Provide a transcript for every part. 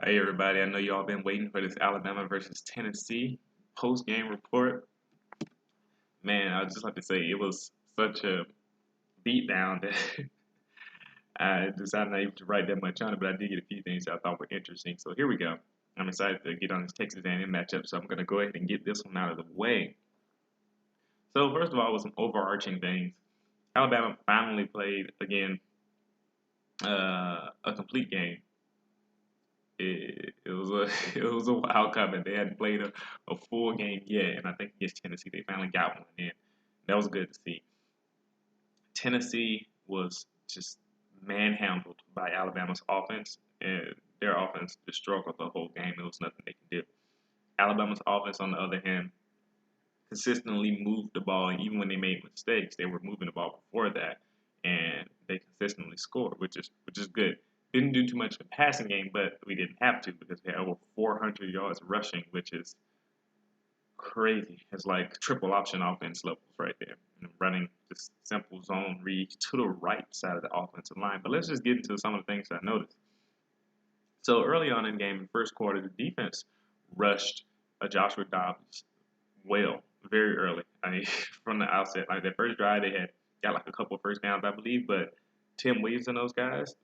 Hey everybody, I know y'all been waiting for this Alabama versus Tennessee post-game report. Man, I'd just like to say it was such a beatdown that I decided not even to write that much on it, but I did get a few things that I thought were interesting. So here we go. I'm excited to get on this Texas A&M matchup, so I'm going to go ahead and get this one out of the way. So first of all, with some overarching things, Alabama finally played again a complete game. It was a it was a wild coming. They hadn't played a full game yet, and I think against Tennessee they finally got one in. That was good to see. Tennessee was just manhandled by Alabama's offense, and their offense just struggled the whole game. There was nothing they could do. Alabama's offense, on the other hand, consistently moved the ball, and even when they made mistakes, they were moving the ball before that, and they consistently scored, which is good. Didn't do too much in the passing game, but we didn't have to because we had over 400 yards rushing, which is crazy. It's like triple option offense levels right there. And running just simple zone reads to the right side of the offensive line. But let's just get into some of the things I noticed. So early on in the game, in the first quarter, the defense rushed Joshua Dobbs well very early. I mean, from the outset, like their first drive, they had got like a couple of first downs, I believe, but Tim Williams and those guys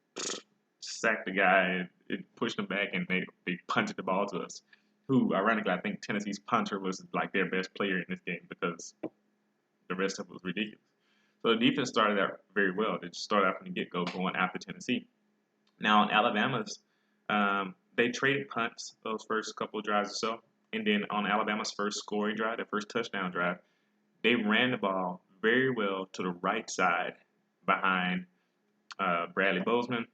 sacked the guy and it pushed him back, and they punted the ball to us. Who, ironically, I think Tennessee's punter was like their best player in this game because the rest of it was ridiculous. So the defense started out very well. They just started out from the get-go going after Tennessee. Now on Alabama's, they traded punts those first couple of drives or so, and then on Alabama's first scoring drive, their first touchdown drive, they ran the ball very well to the right side behind Bradley Bozeman,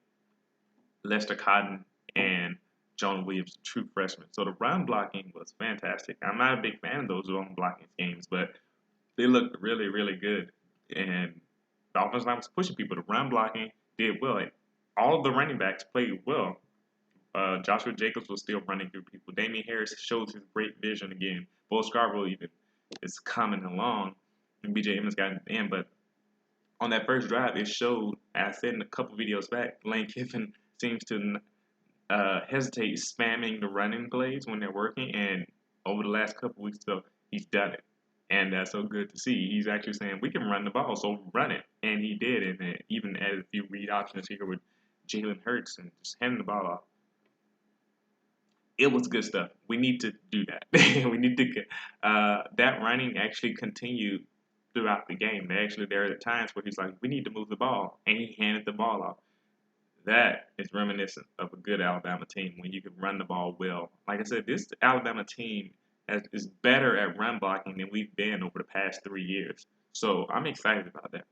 Lester Cotton, and Jonah Williams, true freshman. So the run blocking was fantastic. I'm not a big fan of those run blocking schemes, but they looked really, really good. And the offensive line was pushing people. The run blocking did well. And all of the running backs played well. Joshua Jacobs was still running through people. Damian Harris shows his great vision again. Bo Scarborough even is coming along. And BJ Emmons got in, but on that first drive, it showed, as I said in a couple videos back, Lane Kiffin seems to hesitate spamming the running plays when they're working, and over the last couple weeks, so he's done it. And that's so good to see. He's actually saying, we can run the ball, so run it. And he did, and then even added a few read options here with Jalen Hurts and just handing the ball off. It was good stuff. We need to do that. We need to that running actually continued throughout the game. There are times where he's like, we need to move the ball, and he handed the ball off. That is reminiscent of a good Alabama team when you can run the ball well. Like I said, this Alabama team is better at run blocking than we've been over the past 3 years. So I'm excited about that.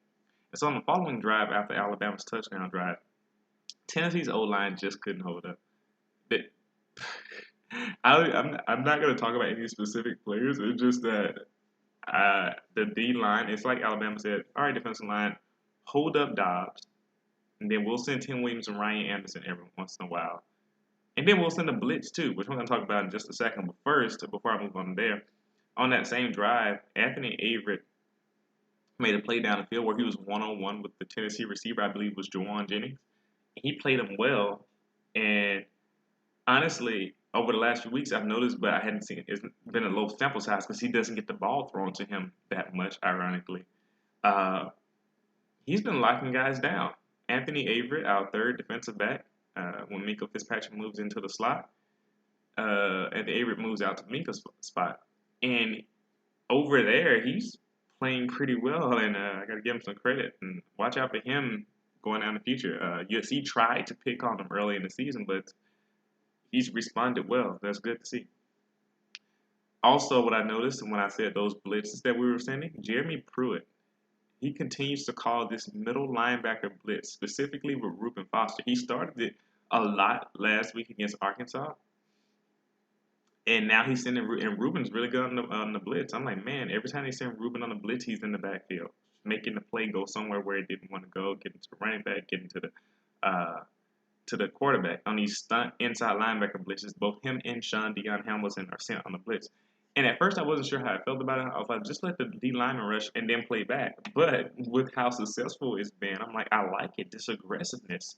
And so on the following drive after Alabama's touchdown drive, Tennessee's O-line just couldn't hold up. It, I'm not going to talk about any specific players. It's just that the D line, it's like Alabama said, all right, defensive line, hold up Dobbs, and then we'll send Tim Williams and Ryan Anderson every once in a while. And then we'll send a blitz too, which we're going to talk about in just a second. But first, before I move on there, on that same drive, Anthony Averett made a play down the field where he was one-on-one with the Tennessee receiver, I believe was Juwan Jennings. And he played him well. And honestly, over the last few weeks, I've noticed, but I hadn't seen it. It's been a low sample size because he doesn't get the ball thrown to him that much, ironically. He's been locking guys down. Anthony Averett, our third defensive back, when Mika Fitzpatrick moves into the slot, and Averett moves out to Minka's spot. And over there, he's playing pretty well, and I got to give him some credit. And watch out for him going down the future. USC tried to pick on him early in the season, but he's responded well. That's good to see. Also, what I noticed when I said those blitzes that we were sending, Jeremy Pruitt, he continues to call this middle linebacker blitz, specifically with Reuben Foster. He started it a lot last week against Arkansas, and now he's sending, and Reuben's really good on the blitz. I'm like, man, every time they send Reuben on the blitz, he's in the backfield, making the play go somewhere where it didn't want to go, getting to the running back, getting to the quarterback on these stunt inside linebacker blitzes. Both him and Sean Deion Hamilton are sent on the blitz. And at first, I wasn't sure how I felt about it. I was like, just let the D lineman rush and then play back. But with how successful it's been, I'm like, I like it. This aggressiveness.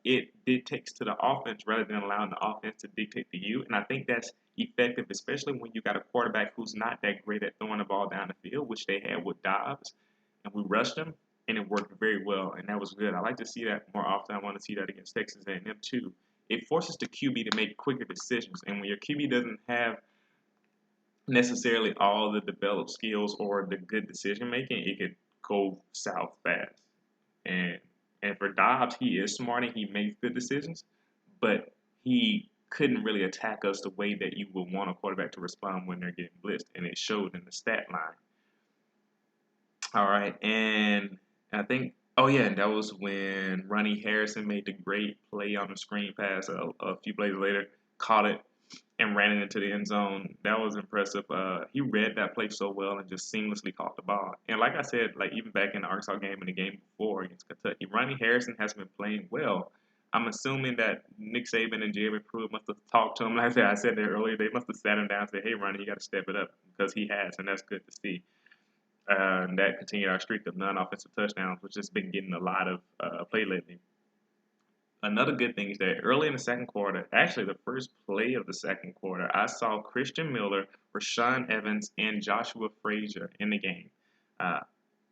It dictates to the offense rather than allowing the offense to dictate to you. And I think that's effective, especially when you got a quarterback who's not that great at throwing the ball down the field, which they had with Dobbs. And we rushed him, and it worked very well. And that was good. I like to see that more often. I want to see that against Texas A&M too. It forces the QB to make quicker decisions. And when your QB doesn't have necessarily all the developed skills or the good decision making, it could go south fast. And and for Dobbs, he is smart and he makes good decisions, but he couldn't really attack us the way that you would want a quarterback to respond when they're getting blitzed, and it showed in the stat line. All right, and I think, oh yeah, and that was when Ronnie Harrison made the great play on the screen pass a few plays later, caught it and ran it into the end zone. That was impressive. He read that play so well and just seamlessly caught the ball. And like I said, like even back in the Arkansas game and the game before against Kentucky, Ronnie Harrison has been playing well. I'm assuming that Nick Saban and Jeremy Pruitt must have talked to him. Like I said there earlier, they must have sat him down and said, "Hey, Ronnie, you got to step it up," because he has, and that's good to see. And that continued our streak of non-offensive touchdowns, which has been getting a lot of play lately. Another good thing is that early in the second quarter, actually the first play of the second quarter, I saw Christian Miller, Rashawn Evans, and Joshua Frazier in the game. Uh,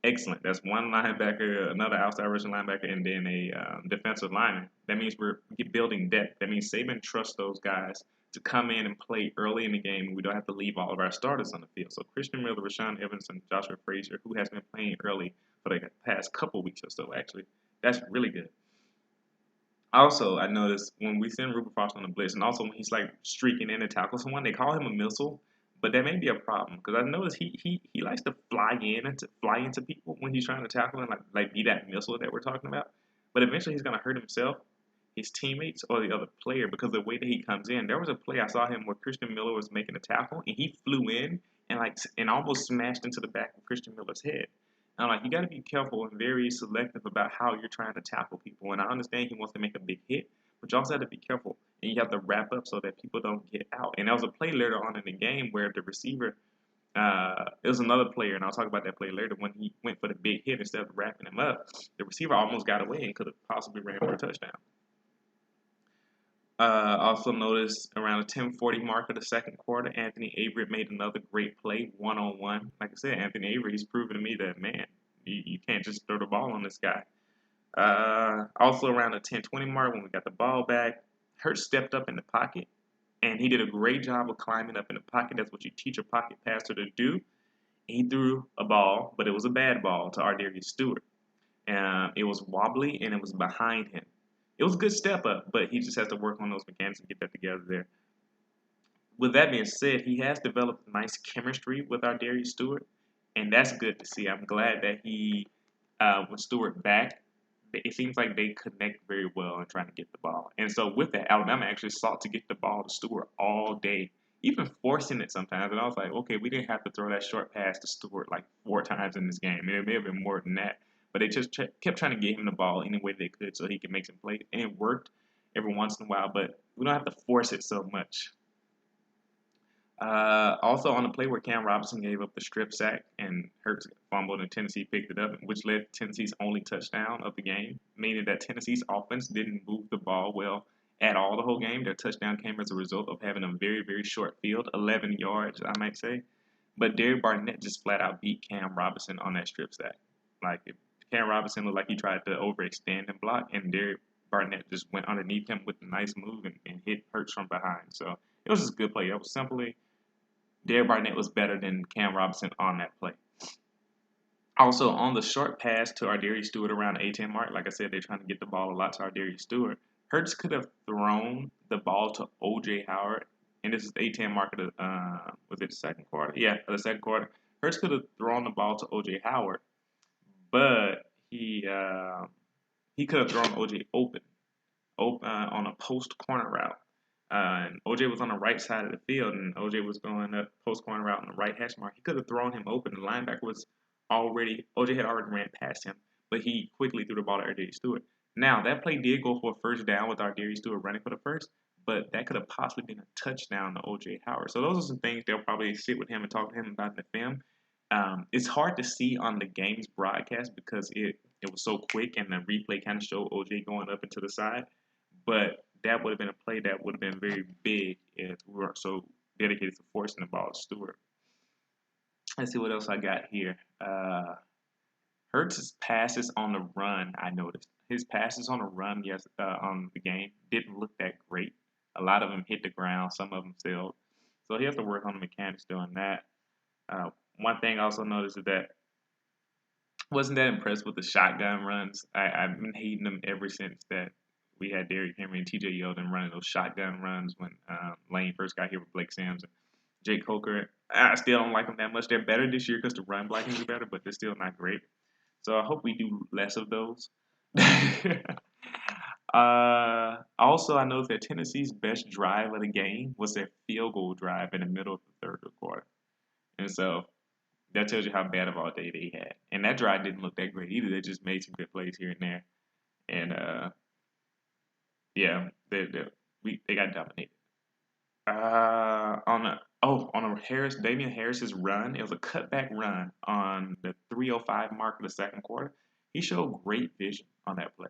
Excellent. That's one linebacker, another outside rushing linebacker, and then a defensive lineman. That means we're building depth. That means Saban trusts those guys to come in and play early in the game, and we don't have to leave all of our starters on the field. So Christian Miller, Rashawn Evans, and Joshua Frazier, who has been playing early for the past couple weeks or so, actually, that's really good. Also, I noticed when we send Ruben Foster on the blitz, and also when he's like streaking in to tackle someone, they call him a missile, but that may be a problem because I noticed he likes to fly into people when he's trying to tackle and like be that missile that we're talking about. But eventually he's gonna hurt himself, his teammates, or the other player because of the way that he comes in. There was a play I saw him where Christian Miller was making a tackle and he flew in and almost smashed into the back of Christian Miller's head. I'm like, you got to be careful and very selective about how you're trying to tackle people. And I understand he wants to make a big hit, but you also have to be careful and you have to wrap up so that people don't get out. And there was a play later on in the game where the receiver, it was another player, and I'll talk about that play later. When he went for the big hit instead of wrapping him up, the receiver almost got away and could have possibly ran for a touchdown. Also noticed around the 10:40 mark of the second quarter, Anthony Avery made another great play, one-on-one. Like I said, Anthony Avery, he's proven to me that, man, you can't just throw the ball on this guy. Also around the 10:20 mark, when we got the ball back, Hurts stepped up in the pocket, and he did a great job of climbing up in the pocket. That's what you teach a pocket passer to do. He threw a ball, but it was a bad ball to Ardarius Stewart. It was wobbly, and it was behind him. It was a good step up, but he just has to work on those mechanics and get that together there. With that being said, he has developed nice chemistry with our Darius Stewart, and that's good to see. I'm glad that he, with Stewart back, it seems like they connect very well in trying to get the ball. And so with that, Alabama actually sought to get the ball to Stewart all day, even forcing it sometimes. And I was like, okay, we didn't have to throw that short pass to Stewart like 4 times in this game. I mean, it may have been more than that. But they just kept trying to get him the ball any way they could so he could make some plays. And it worked every once in a while, but we don't have to force it so much. Also on the play where Cam Robinson gave up the strip sack and Hurts fumbled and Tennessee picked it up, which led to Tennessee's only touchdown of the game, meaning that Tennessee's offense didn't move the ball well at all the whole game. Their touchdown came as a result of having a very, very short field, 11 yards, I might say. But Derek Barnett just flat out beat Cam Robinson on that strip sack. Like, Cam Robinson looked like he tried to overextend and block, and Derek Barnett just went underneath him with a nice move and hit Hurts from behind. So it was just a good play. It was simply Derek Barnett was better than Cam Robinson on that play. Also, on the short pass to Ardarius Stewart around the 18 mark, like I said, they're trying to get the ball a lot to Ardarius Stewart. Hurts could have thrown the ball to O.J. Howard, and this is the 18 mark of the, was it the second quarter? Yeah, the second quarter. Hurts could have thrown the ball to O.J. Howard, but he could have thrown O.J. open on a post corner route. And OJ was on the right side of the field, and OJ was going up post corner route on the right hash mark. He could have thrown him open. The linebacker was OJ had already ran past him, but he quickly threw the ball to RJ Stewart. Now, that play did go for a first down with our Darius Stewart running for the first, but that could have possibly been a touchdown to OJ Howard. So those are some things they'll probably sit with him and talk to him about in the film. It's hard to see on the game's broadcast because it was so quick and the replay kind of showed OJ going up and to the side. But that would have been a play that would have been very big if we weren't so dedicated to forcing the ball to Stewart. Let's see what else I got here. Hurts' passes on the run, I noticed. His passes on the run, yes, on the game didn't look that great. A lot of them hit the ground, some of them sailed. So he has to work on the mechanics doing that. One thing I also noticed is that wasn't that impressed with the shotgun runs. I've been hating them ever since that we had Derrick Henry and TJ Yeldon running those shotgun runs when Lane first got here with Blake Sims and Jake Coker. I still don't like them that much. They're better this year because the run blocking is better, but they're still not great. So I hope we do less of those. Also, I noticed that Tennessee's best drive of the game was their field goal drive in the middle of the third quarter. And so that tells you how bad of all day they had. And that drive didn't look that great either. They just made some good plays here and there. And yeah, they got dominated. On a Damian Harris's run, it was a cutback run on the 3:05 mark of the second quarter. He showed great vision on that play.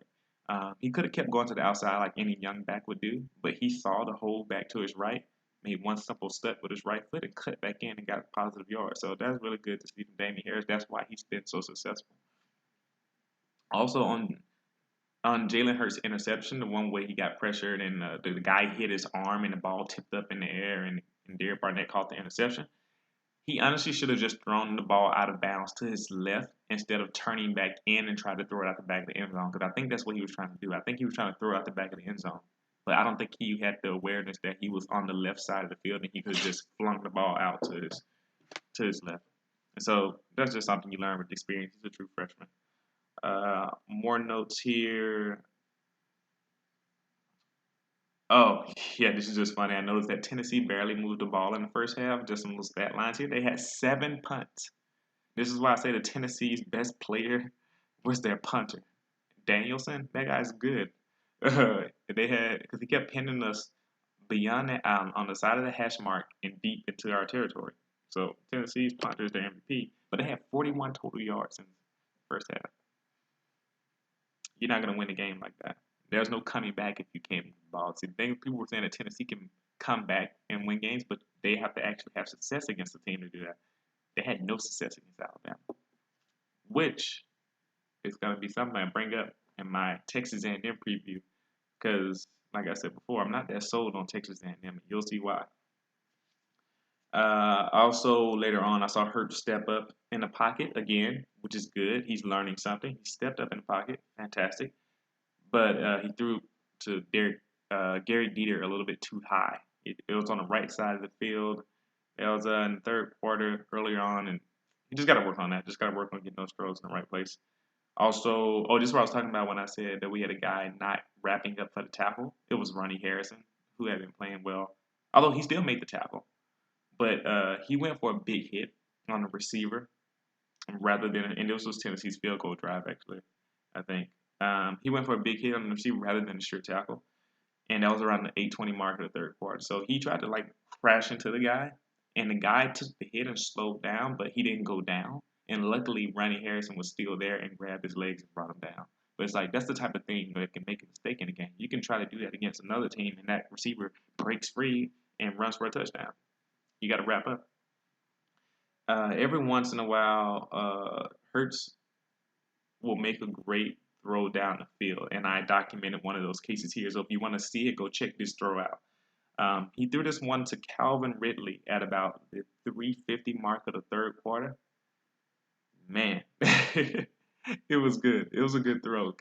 He could have kept going to the outside like any young back would do, but he saw the hole back to his right, made one simple step with his right foot, and cut back in and got a positive yard. So that's really good to see from Damian Harris. That's why he's been so successful. Also on Jalen Hurts' interception, the one way he got pressured and the guy hit his arm and the ball tipped up in the air and Derek Barnett caught the interception. He honestly should have just thrown the ball out of bounds to his left instead of turning back in and trying to throw it out the back of the end zone because I think that's what he was trying to do. I think he was trying to throw it out the back of the end zone. But I don't think he had the awareness that he was on the left side of the field and he could have just flung the ball out to his left. And so that's just something you learn with experience. He's a true freshman. More notes here. Oh, yeah, this is just funny. I noticed that Tennessee barely moved the ball in the first half. Just some little stat lines here. They had 7 punts. This is why I say the Tennessee's best player was their punter. Danielson, that guy's good. They had, because he kept pinning us beyond that on the side of the hash mark and deep into our territory. So Tennessee's punter is their MVP. But they had 41 total yards in the first half. You're not going to win a game like that. There's no coming back if you can't move the ball. See, people were saying that Tennessee can come back and win games, but they have to actually have success against the team to do that. They had no success against Alabama, which is going to be something I bring up in my Texas A&M preview because, like I said before, I'm not that sold on Texas A&M. You'll see why. Also, later on, I saw Hurt step up in the pocket again, which is good. He's learning something. He stepped up in the pocket. Fantastic. But he threw to Gary Dieter a little bit too high. It was on the right side of the field. It was in the third quarter earlier on, and he just got to work on that. Just got to work on getting those throws in the right place. Also, this is what I was talking about when I said that we had a guy not wrapping up for the tackle. It was Ronnie Harrison, who had been playing well, although he still made the tackle. But he went for a big hit on the receiver rather than, and this was Tennessee's field goal drive, actually, I think. He went for a big hit on the receiver rather than a sure tackle. And that was around the 8:20 mark of the third quarter. So he tried to crash into the guy, and the guy took the hit and slowed down, but he didn't go down. And luckily, Ronnie Harrison was still there and grabbed his legs and brought him down. But it's that's the type of thing that can make a mistake in a game. You can try to do that against another team, and that receiver breaks free and runs for a touchdown. You got to wrap up. Every once in a while, Hurts will make a great throw down the field, and I documented one of those cases here. So if you want to see it, go check this throw out. He threw this one to Calvin Ridley at about the 3:50 mark of the third quarter. Man, it was good. It was a good throw.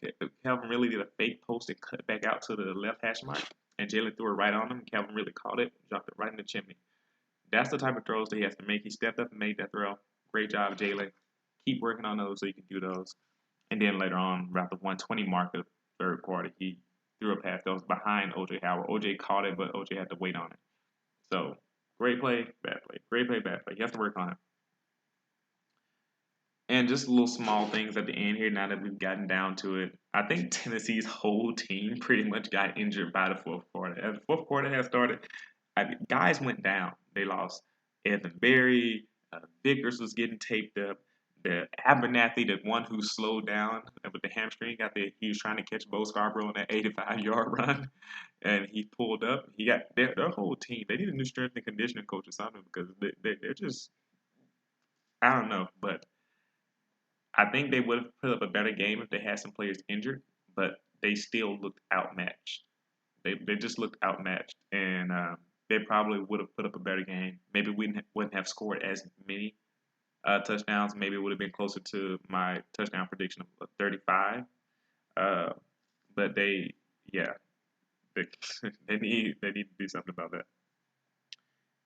Calvin Ridley did a fake post and cut back out to the left hash mark, and Jalen threw it right on him. Calvin Ridley caught it, dropped it right in the chimney. That's the type of throws that he has to make. He stepped up and made that throw. Great job, Jalen. Keep working on those so you can do those. And then later on, around the 1:20 mark of the third quarter, he threw a pass that was behind OJ Howard. OJ caught it, but OJ had to wait on it. So, great play, bad play. Great play, bad play. You have to work on it. And just little small things at the end here. Now that we've gotten down to it, I think Tennessee's whole team pretty much got injured by the fourth quarter. As the fourth quarter had started, guys went down. They lost Evan Berry. Vickers was getting taped up. The Abernathy, the one who slowed down with the hamstring, he was trying to catch Bo Scarborough on that 85-yard run, and he pulled up. He got their whole team. They need a new strength and conditioning coach or something because they're just, I don't know, but I think they would have put up a better game if they had some players injured, but they still looked outmatched. They just looked outmatched, and they probably would have put up a better game. Maybe we wouldn't have scored as many touchdowns. Maybe it would have been closer to my touchdown prediction of 35. Uh, but yeah, they, they need to do something about that.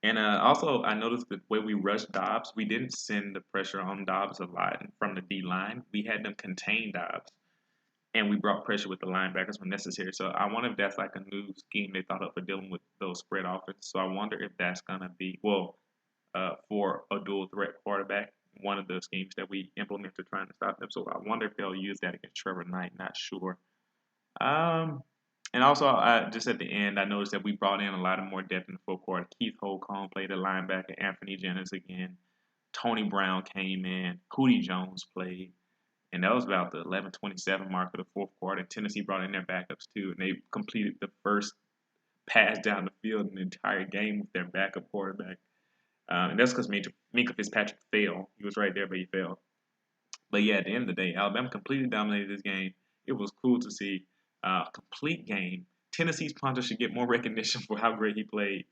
And also, I noticed the way we rushed Dobbs, we didn't send the pressure on Dobbs a lot from the D line. We had them contain Dobbs, and we brought pressure with the linebackers when necessary. So I wonder if that's like a new scheme they thought of for dealing with those spread offense. So I wonder if that's gonna be for a dual threat quarterback, one of the schemes that we implemented trying to stop them. So I wonder if they'll use that against Trevor Knight. Not sure. Um, and also, just at the end, I noticed that we brought in a lot of more depth in the fourth quarter. Keith Holcomb played a linebacker. Anthony Jennings again. Tony Brown came in. Hootie Jones played. And that was about the 11:27 mark of the fourth quarter. Tennessee brought in their backups too, and they completed the first pass down the field in the entire game with their backup quarterback. And that's because Minka Fitzpatrick failed. He was right there, but he failed. But yeah, at the end of the day, Alabama completely dominated this game. It was cool to see a complete game. Tennessee's punter should get more recognition for how great he played.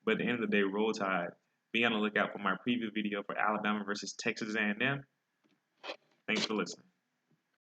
But at the end of the day, Roll Tide. Be on the lookout for my preview video for Alabama versus Texas A&M. Thanks for listening.